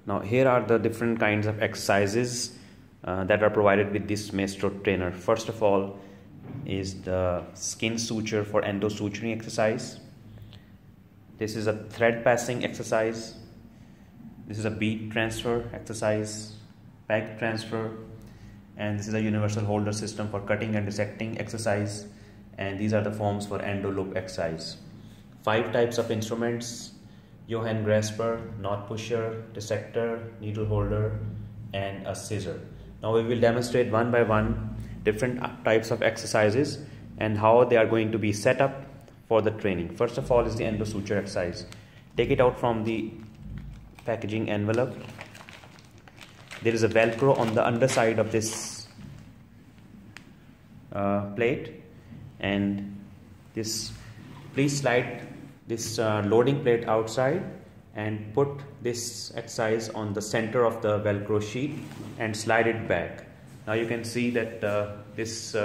Now here are the different kinds of exercises that are provided with this Maestro trainer. First of all is the skin suture for endosuturing exercise. This is a thread passing exercise. This is a bead transfer exercise, peg transfer, and this is a universal holder system for cutting and dissecting exercise, and these are the forms for endo loop exercise. 5 types of instruments: Johann grasper, knot pusher, dissector, needle holder, and a scissor. Now we will demonstrate one by one different types of exercises and how they are going to be set up for the training. First of all is the endosuture exercise. Take it out from the packaging envelope. There is a velcro on the underside of this plate, and this, please slide this loading plate outside and put this exercise on the center of the velcro sheet and slide it back. Now you can see that this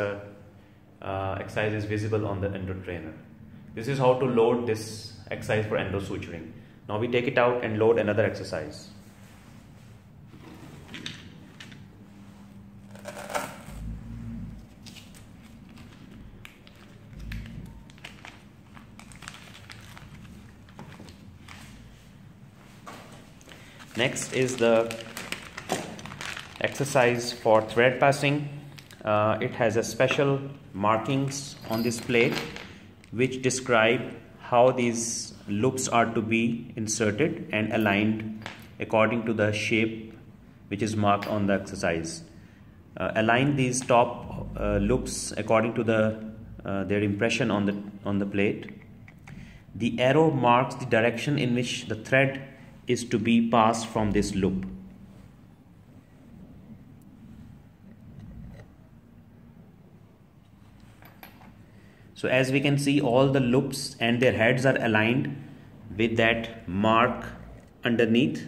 exercise is visible on the endo trainer. This is how to load this exercise for endosuturing. Now we take it out and load another exercise. Next is the exercise for thread passing. It has a special markings on this plate which describe how these loops are to be inserted and aligned according to the shape which is marked on the exercise. Align these top loops according to their impression on the plate. The arrow marks the direction in which the thread is to be passed from this loop. So as we can see, all the loops and their heads are aligned with that mark underneath,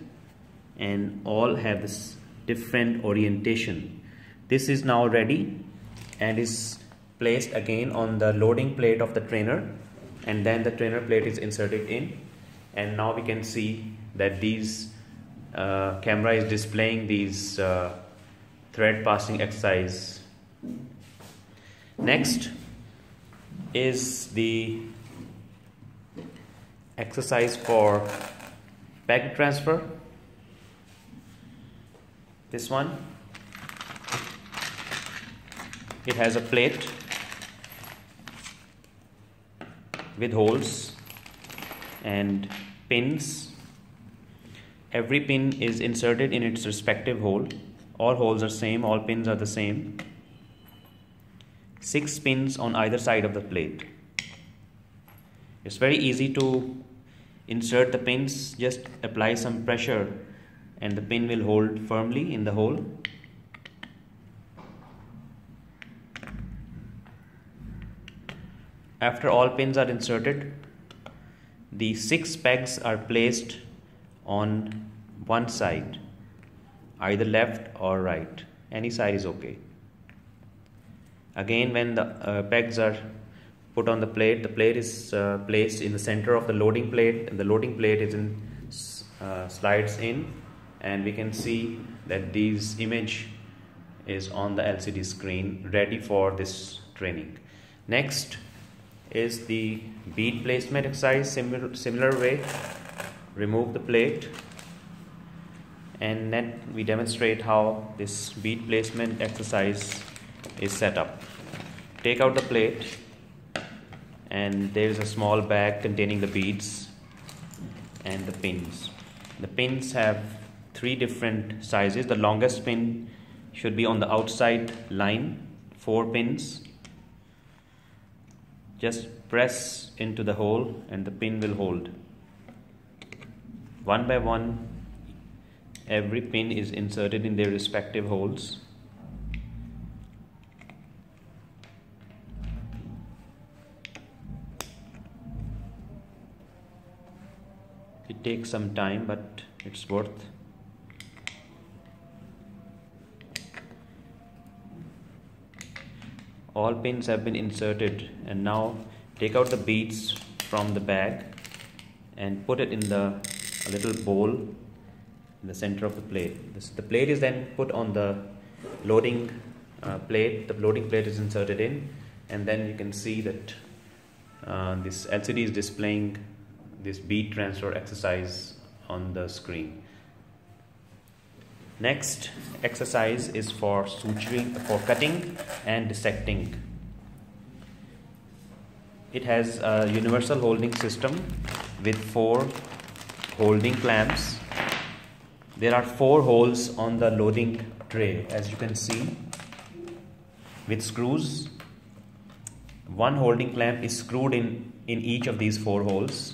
and all have this different orientation. This is now ready and is placed again on the loading plate of the trainer, and then the trainer plate is inserted in, and now we can see that these camera is displaying these thread passing exercise. Next is the exercise for peg transfer. This one, it has a plate with holes and pins. Every pin is inserted in its respective hole. All holes are same, all pins are the same. 6 pins on either side of the plate. It's very easy to insert the pins. Just apply some pressure and the pin will hold firmly in the hole. After all pins are inserted, the 6 pegs are placed on one side, either left or right. Any side is okay. Again, when the pegs are put on the plate is placed in the center of the loading plate, and the loading plate is slides in, and we can see that this image is on the LCD screen ready for this training. Next is the bead placement exercise. Similar way, remove the plate, and then we demonstrate how this bead placement exercise is set up. Take out the plate, and there is a small bag containing the beads and the pins. The pins have 3 different sizes. The longest pin should be on the outside line, 4 pins. Just press into the hole and the pin will hold. One by one, every pin is inserted in their respective holes. It takes some time, but it's worth. All pins have been inserted, and now take out the beads from the bag and put it in a little bowl in the center of the plate. The plate is then put on the loading plate. The loading plate is inserted in, and then you can see that this LCD is displaying this bead transfer exercise on the screen. Next exercise is for suturing, for cutting and dissecting. It has a universal holding system with 4 holding clamps. There are 4 holes on the loading tray, as you can see, with screws. 1 holding clamp is screwed in each of these 4 holes.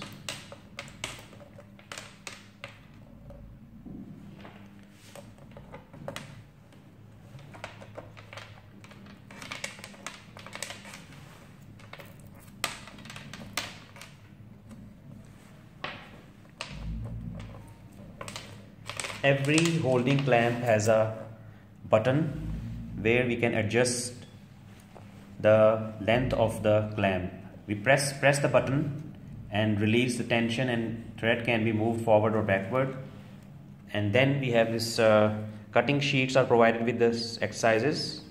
Every holding clamp has a button where we can adjust the length of the clamp. We press the button and release the tension, and thread can be moved forward or backward. And then we have this cutting sheets are provided with this exercises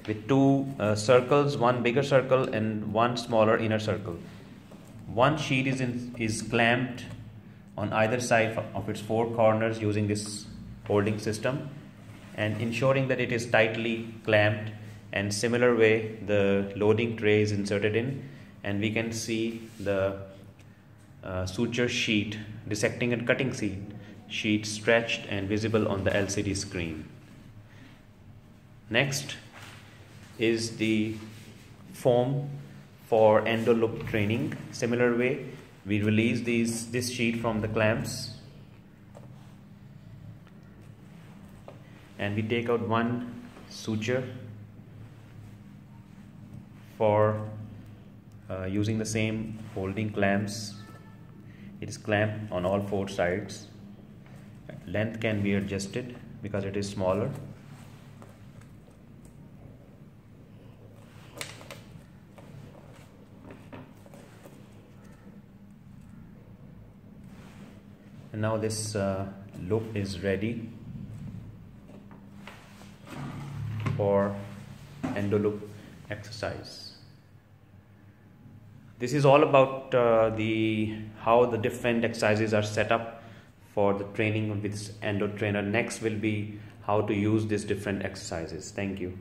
with 2 circles, 1 bigger circle and 1 smaller inner circle. 1 sheet is clamped on either side of its 4 corners using this holding system, and ensuring that it is tightly clamped. And similar way the loading tray is inserted in, and we can see the suture sheet, dissecting and cutting sheet stretched and visible on the LCD screen. Next is the foam for endoloop training. Similar way, we release this sheet from the clamps, and we take out 1 suture for using the same holding clamps. It is clamped on all 4 sides. Length can be adjusted because it is smaller. And now this loop is ready for endoloop exercise. This is all about how the different exercises are set up for the training with this endo trainer. Next will be how to use these different exercises. Thank you.